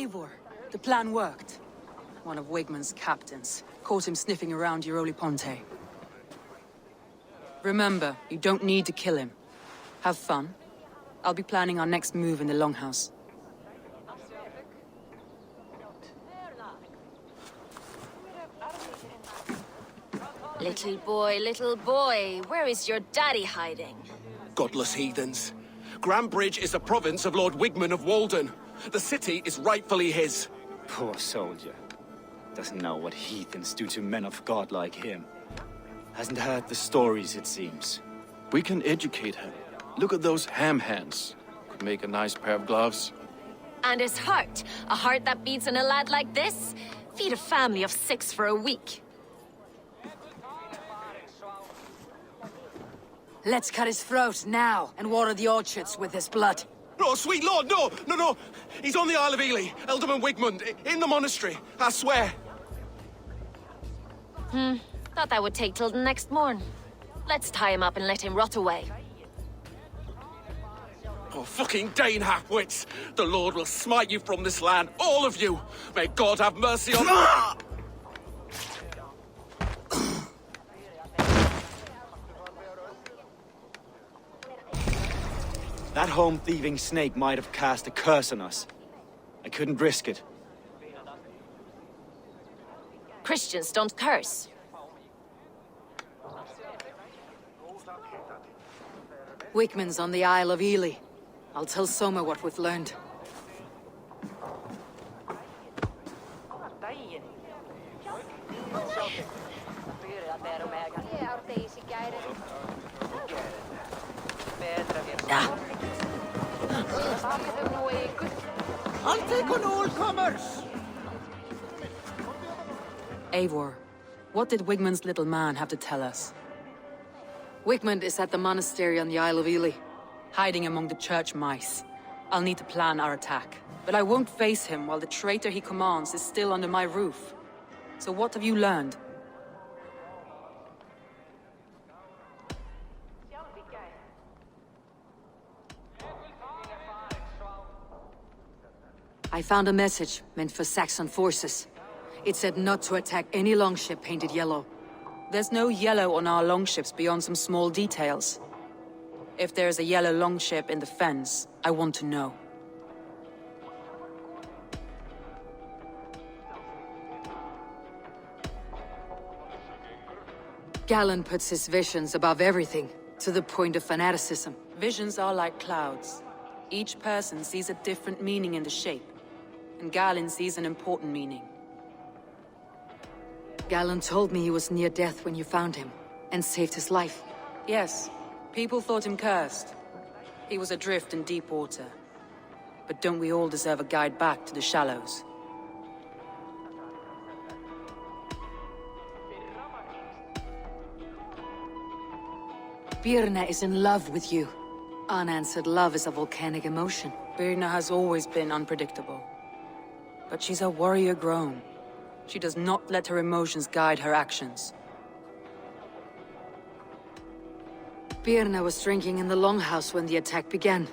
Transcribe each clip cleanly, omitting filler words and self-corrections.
Eivor, the plan worked. One of Wigmund's captains caught him sniffing around Euroli Ponte. Remember, you don't need to kill him. Have fun. I'll be planning our next move in the Longhouse. Little boy, where is your daddy hiding? Godless heathens. Grantebridge is a province of Lord Wigmund of Walden. The city is rightfully his. Poor soldier. Doesn't know what heathens do to men of God like him. Hasn't heard the stories, it seems. We can educate him. Look at those ham hands. Could make a nice pair of gloves. And his heart. A heart that beats in a lad like this? Feed a family of 6 for a week. Let's cut his throat now and water the orchards with his blood. Oh, sweet lord, no! He's on the Isle of Ely, Ealdorman Wigmund, in the monastery, I swear. Thought that would take till the next morn. Let's tie him up and let him rot away. Oh, fucking Dane halfwits! The Lord will smite you from this land, all of you! May God have mercy on... That home-thieving snake might have cast a curse on us. I couldn't risk it. Christians don't curse. Wigmund's on the Isle of Ely. I'll tell Soma what we've learned. I'll take on all comers! Eivor, what did Wigmund's little man have to tell us? Wigmund is at the monastery on the Isle of Ely, hiding among the church mice. I'll need to plan our attack, but I won't face him while the traitor he commands is still under my roof. So what have you learned? I found a message meant for Saxon forces. It said not to attack any longship painted yellow. There's no yellow on our longships beyond some small details. If there's a yellow longship in the fens, I want to know. Galen puts his visions above everything, to the point of fanaticism. Visions are like clouds. Each person sees a different meaning in the shape, and Galen sees an important meaning. Galen told me he was near death when you found him, and saved his life. Yes, people thought him cursed. He was adrift in deep water. But don't we all deserve a guide back to the shallows? Birna is in love with you. Unanswered love is a volcanic emotion. Birna has always been unpredictable. But she's a warrior grown. She does not let her emotions guide her actions. Birna was drinking in the Longhouse when the attack began.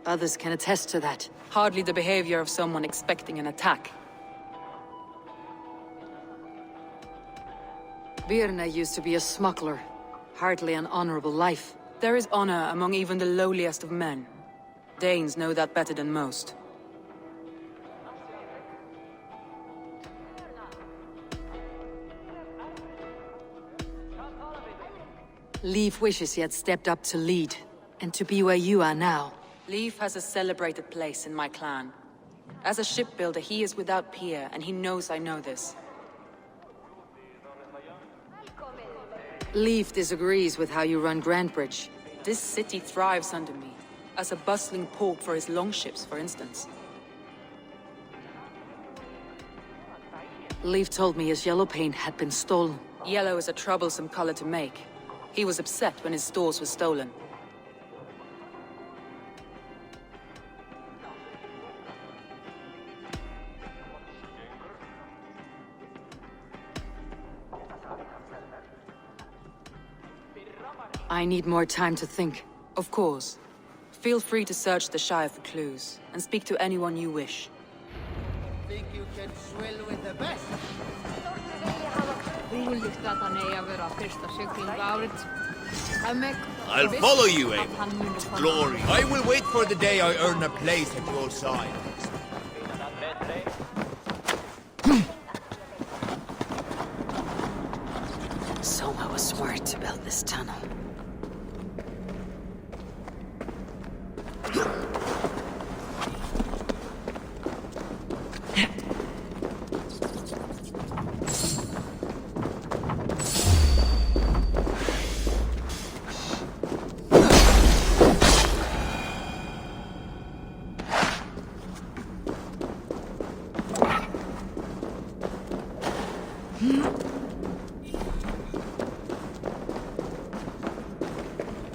Others can attest to that. Hardly the behavior of someone expecting an attack. Birna used to be a smuggler. Hardly an honorable life. There is honor among even the lowliest of men. Danes know that better than most. Leif wishes he had stepped up to lead, and to be where you are now. Leif has a celebrated place in my clan. As a shipbuilder, he is without peer, and he knows I know this. Leif disagrees with how you run Grantebridge. This city thrives under me, as a bustling port for his longships, for instance. Leif told me his yellow paint had been stolen. Yellow is a troublesome color to make. He was upset when his stores were stolen. I need more time to think. Of course. Feel free to search the Shire for clues, and speak to anyone you wish. think you can swill with the best? I'll follow you, Aim. Glory. I will wait for the day I earn a place at your side. Soma was smart to build this tunnel.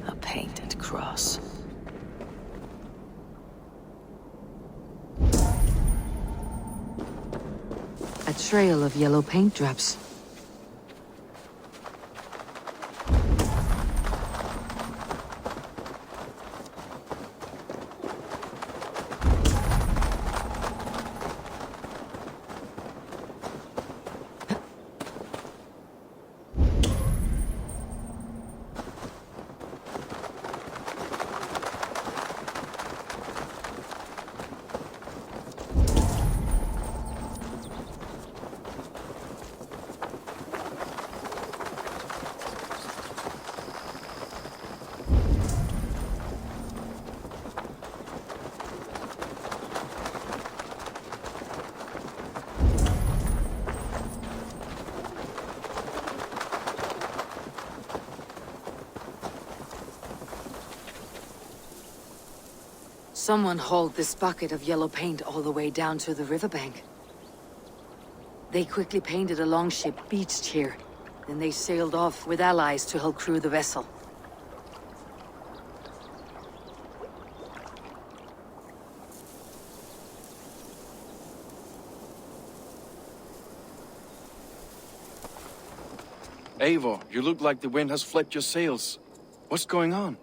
A painted cross. A trail of yellow paint drops. Someone hauled this bucket of yellow paint all the way down to the riverbank. They quickly painted a longship beached here. Then they sailed off with allies to help crew the vessel. Eivor, you look like the wind has flipped your sails. What's going on?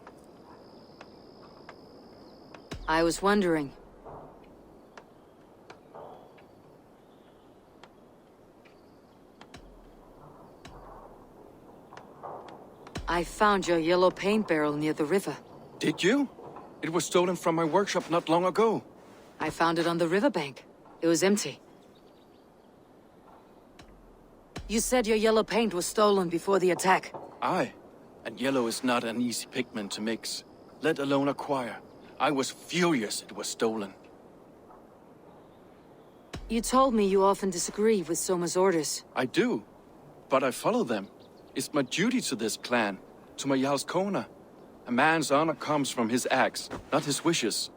I was wondering. I found your yellow paint barrel near the river. Did you? It was stolen from my workshop not long ago. I found it on the riverbank. It was empty. You said your yellow paint was stolen before the attack. Aye. And yellow is not an easy pigment to mix, let alone acquire. I was furious it was stolen. You told me you often disagree with Soma's orders. I do, but I follow them. It's my duty to this clan, to my Jarl's Kona. A man's honor comes from his acts, not his wishes.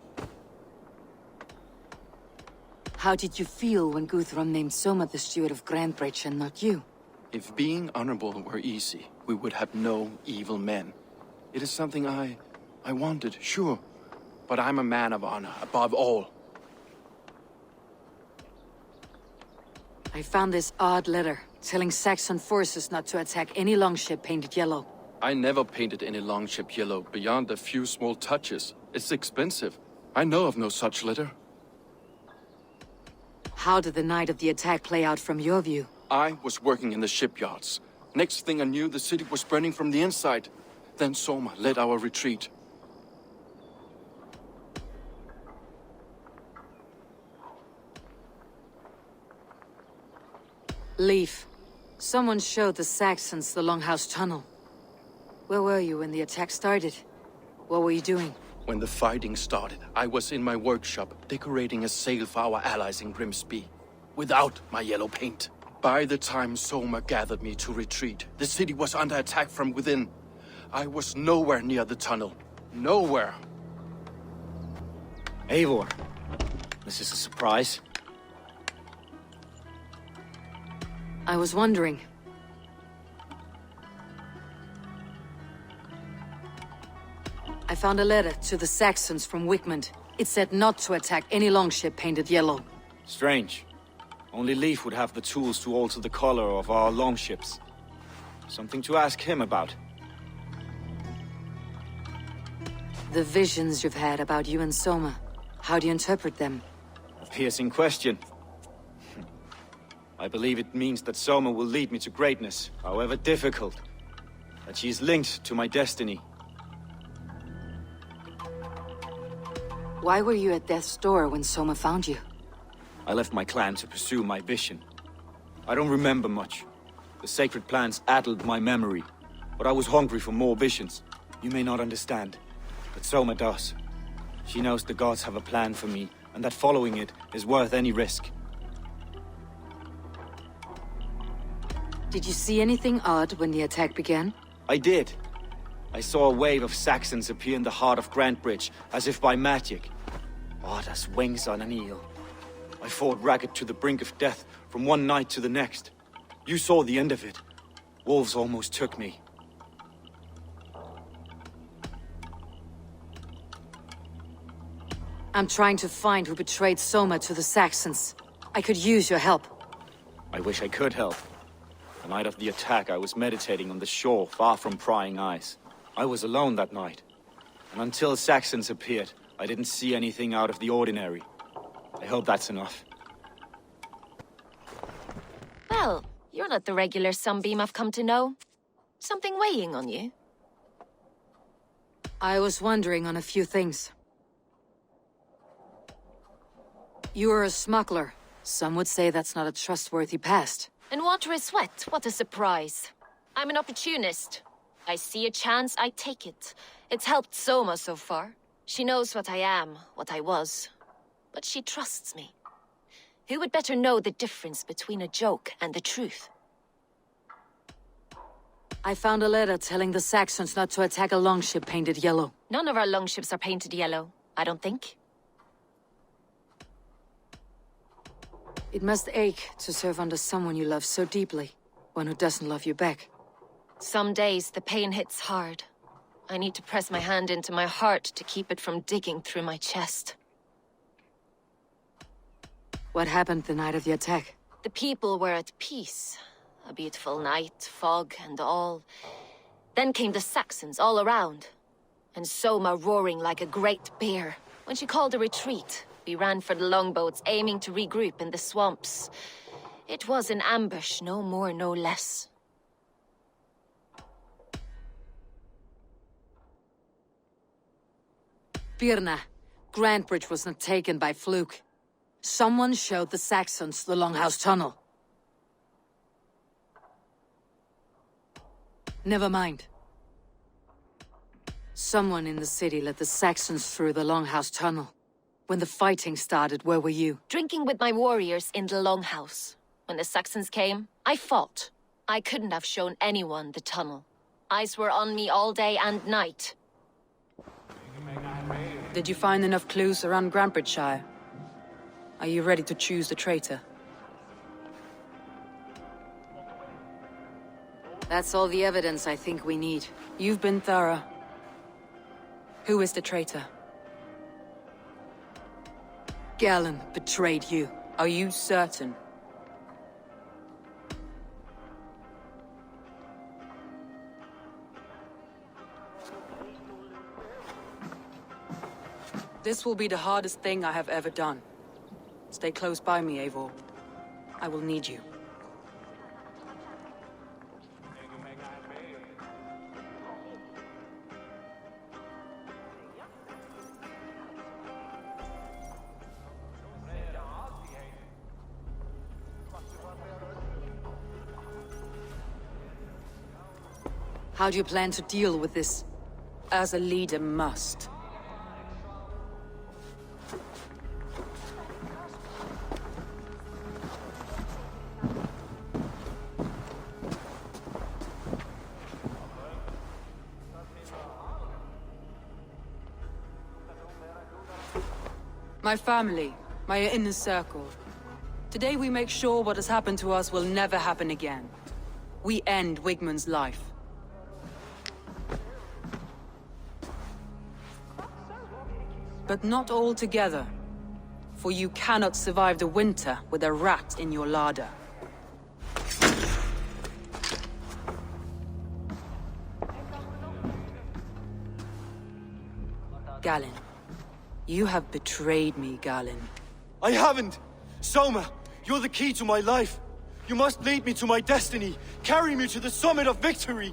How did you feel when Guthrum named Soma the steward of Grantebridge and not you? If being honorable were easy, we would have no evil men. It is something I wanted, sure. But I'm a man of honor, above all. I found this odd letter, telling Saxon forces not to attack any longship painted yellow. I never painted any longship yellow beyond a few small touches. It's expensive. I know of no such letter. How did the night of the attack play out from your view? I was working in the shipyards. Next thing I knew, the city was burning from the inside. Then Soma led our retreat. Leaf. Someone showed the Saxons the Longhouse Tunnel. Where were you when the attack started? What were you doing? When the fighting started, I was in my workshop, decorating a sail for our allies in Grimsby. Without my yellow paint. By the time Soma gathered me to retreat, the city was under attack from within. I was nowhere near the tunnel. Nowhere. Eivor, this is a surprise. I was wondering. I found a letter to the Saxons from Wickmund. It said not to attack any longship painted yellow. Strange. Only Leif would have the tools to alter the color of our longships. Something to ask him about. The visions you've had about you and Soma. How do you interpret them? A piercing question. I believe it means that Soma will lead me to greatness, however difficult. That she is linked to my destiny. Why were you at death's door when Soma found you? I left my clan to pursue my vision. I don't remember much. The sacred plans addled my memory, but I was hungry for more visions. You may not understand, but Soma does. She knows the gods have a plan for me, and that following it is worth any risk. Did you see anything odd when the attack began? I did. I saw a wave of Saxons appear in the heart of Grantebridge, as if by magic. Odd as wings on an eel. I fought ragged to the brink of death, from one night to the next. You saw the end of it. Wolves almost took me. I'm trying to find who betrayed Soma to the Saxons. I could use your help. I wish I could help. The night of the attack, I was meditating on the shore, far from prying eyes. I was alone that night. And until Saxons appeared, I didn't see anything out of the ordinary. I hope that's enough. Well, you're not the regular Sunbeam I've come to know. Something weighing on you? I was wondering on a few things. You were a smuggler. Some would say that's not a trustworthy past. And water is wet, what a surprise. I'm an opportunist. I see a chance, I take it. It's helped Soma so far. She knows what I am, what I was. But she trusts me. Who would better know the difference between a joke and the truth? I found a letter telling the Saxons not to attack a longship painted yellow. None of our longships are painted yellow, I don't think. It must ache to serve under someone you love so deeply, one who doesn't love you back. Some days the pain hits hard. I need to press my hand into my heart to keep it from digging through my chest. What happened the night of the attack? The people were at peace. A beautiful night, fog and all. Then came the Saxons all around. And Soma roaring like a great bear. When she called a retreat, we ran for the longboats, aiming to regroup in the swamps. It was an ambush, no more, no less. Birna, Grantebridge was not taken by fluke. Someone showed the Saxons the Longhouse Tunnel. Never mind. Someone in the city led the Saxons through the Longhouse Tunnel. When the fighting started, where were you? Drinking with my warriors in the Longhouse. When the Saxons came, I fought. I couldn't have shown anyone the tunnel. Eyes were on me all day and night. Did you find enough clues around Grantebridgescrie? Are you ready to choose the traitor? That's all the evidence I think we need. You've been thorough. Who is the traitor? Galen betrayed you. Are you certain? This will be the hardest thing I have ever done. Stay close by me, Eivor. I will need you. How do you plan to deal with this? As a leader must. My family, my inner circle. Today we make sure what has happened to us will never happen again. We end Wigmund's life. But not all together. For you cannot survive the winter with a rat in your larder. Galen. You have betrayed me, Galen. I haven't! Soma, you're the key to my life. You must lead me to my destiny. Carry me to the summit of victory.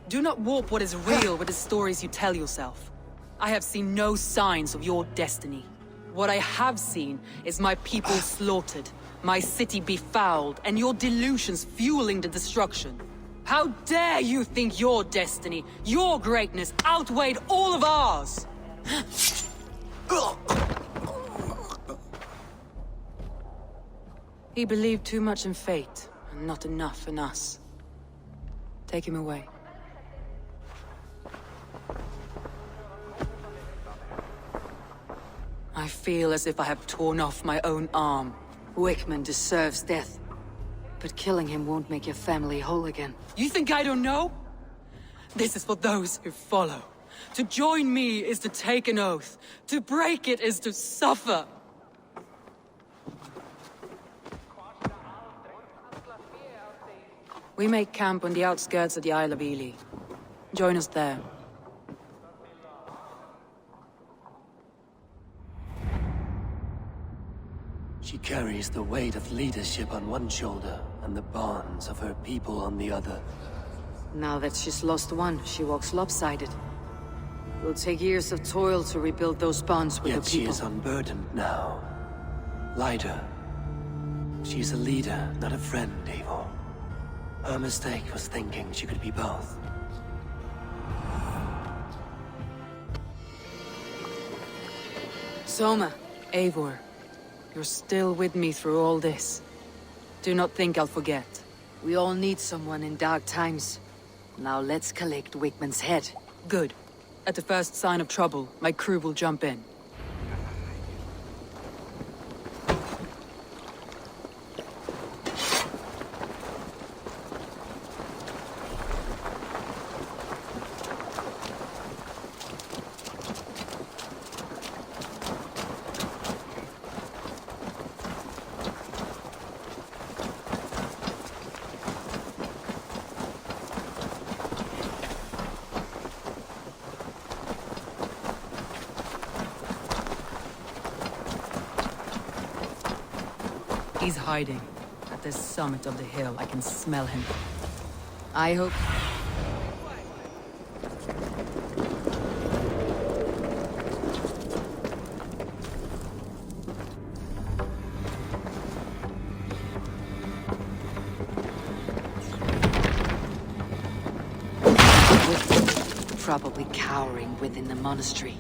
Do not warp what is real with the stories you tell yourself. I have seen no signs of your destiny. What I have seen is my people slaughtered, my city befouled, and your delusions fueling the destruction. How dare you think your destiny, your greatness, outweighed all of ours? He believed too much in fate, and not enough in us. Take him away. I feel as if I have torn off my own arm. Wickman deserves death. But killing him won't make your family whole again. You think I don't know? This is for those who follow. To join me is to take an oath. To break it is to suffer. We make camp on the outskirts of the Isle of Ely. Join us there. She carries the weight of leadership on one shoulder, and the bonds of her people on the other. Now that she's lost one, she walks lopsided. It will take years of toil to rebuild those bonds with Yet the she people. is unburdened now. Lighter. She's a leader, not a friend, Eivor. Her mistake was thinking she could be both. Soma. Eivor, you're still with me through all this. Do not think I'll forget. We all need someone in dark times. Now let's collect Wickman's head. Good. At the first sign of trouble, my crew will jump in. He's hiding. At the summit of the hill, I can smell him. I hope... Probably cowering within the monastery.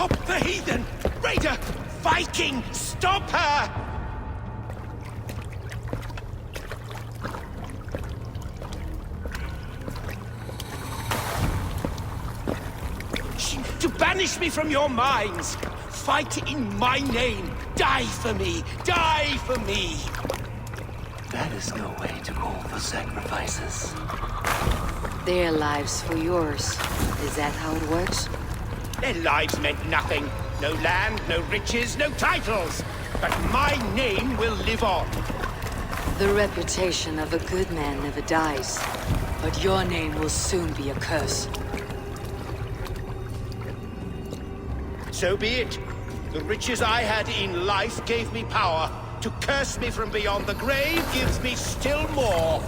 Stop the heathen! Raider! Viking! Stop her! To banish me from your minds! Fight in my name! Die for me! Die for me! That is no way to call for sacrifices. Their lives for yours. Is that how it works? Their lives meant nothing. No land, no riches, no titles. But my name will live on. The reputation of a good man never dies. But your name will soon be a curse. So be it. The riches I had in life gave me power. To curse me from beyond the grave gives me still more.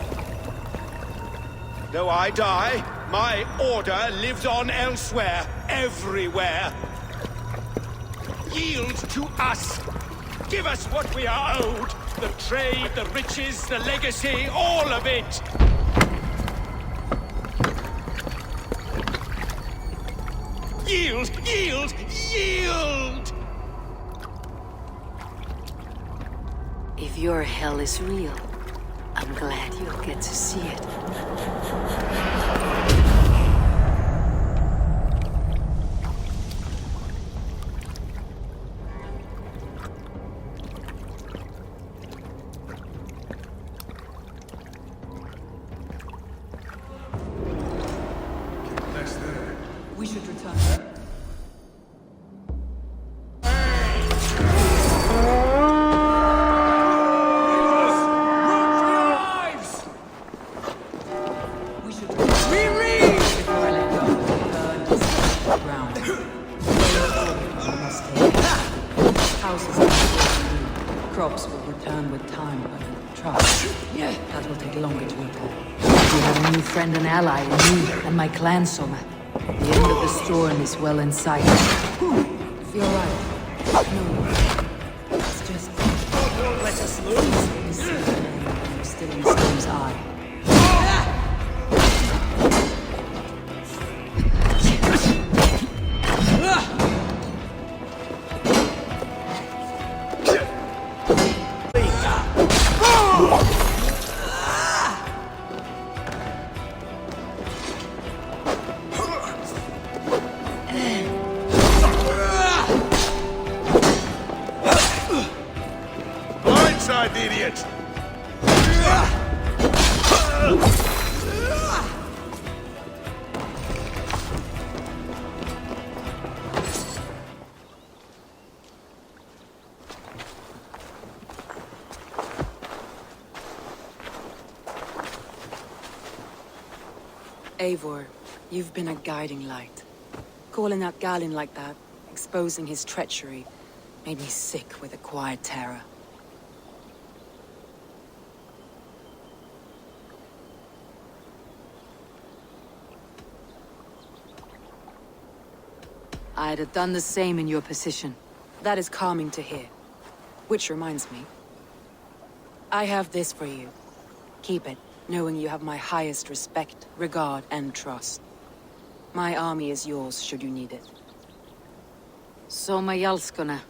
Though I die, my order lives on elsewhere, everywhere. Yield to us. Give us what we are owed. The trade, the riches, the legacy, all of it. Yield! Yield! Yield! If your hell is real, I'm glad you'll get to see it. We should return. Crops will return with time, but trust, that will take longer to repair. You have a new friend and ally in me and my clan, Soma. The end of the storm is well in sight. Feel right. No, it's just... Let us lose. Still in the storm's eye. Blindside, the idiot! Eivor, you've been a guiding light. Calling out Galin like that, exposing his treachery, made me sick with a quiet terror. I'd have done the same in your position. That is calming to hear. Which reminds me. I have this for you. Keep it, knowing you have my highest respect, regard, and trust. My army is yours, should you need it. Soma Jalskona,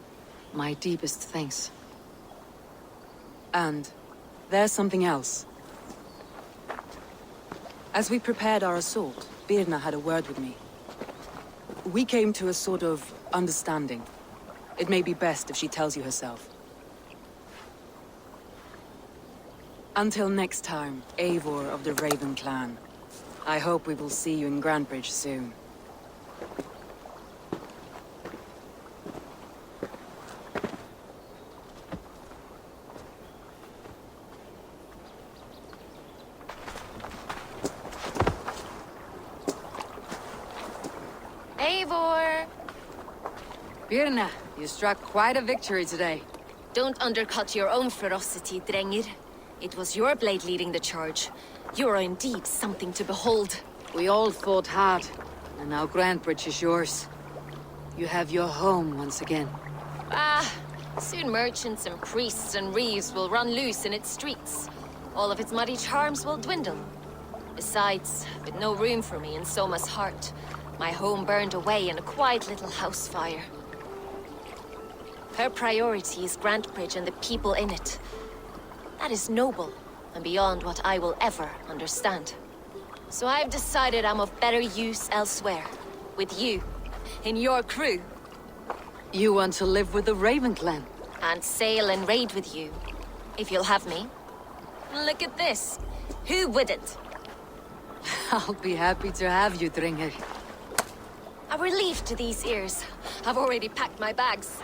my deepest thanks. And there's something else. As we prepared our assault, Birna had a word with me. We came to a sort of understanding. It may be best if she tells you herself. Until next time, Eivor of the Raven clan. I hope we will see you in Grantebridge soon. Eivor! Birna, you struck quite a victory today. Don't undercut your own ferocity, Drengir. It was your blade leading the charge. You are indeed something to behold. We all fought hard, and now Grantebridge is yours. You have your home once again. Soon merchants and priests and reeves will run loose in its streets. All of its muddy charms will dwindle. Besides, with no room for me in Soma's heart, My home burned away in a quiet little house fire. Her priority is Grantebridge and the people in it. That is noble, and beyond what I will ever understand. So I've decided I'm of better use elsewhere. With you. In your crew. You want to live with the Raven clan? And sail and raid with you. If you'll have me. Look at this. Who wouldn't? I'll be happy to have you, Dringer. A relief to these ears. I've already packed my bags.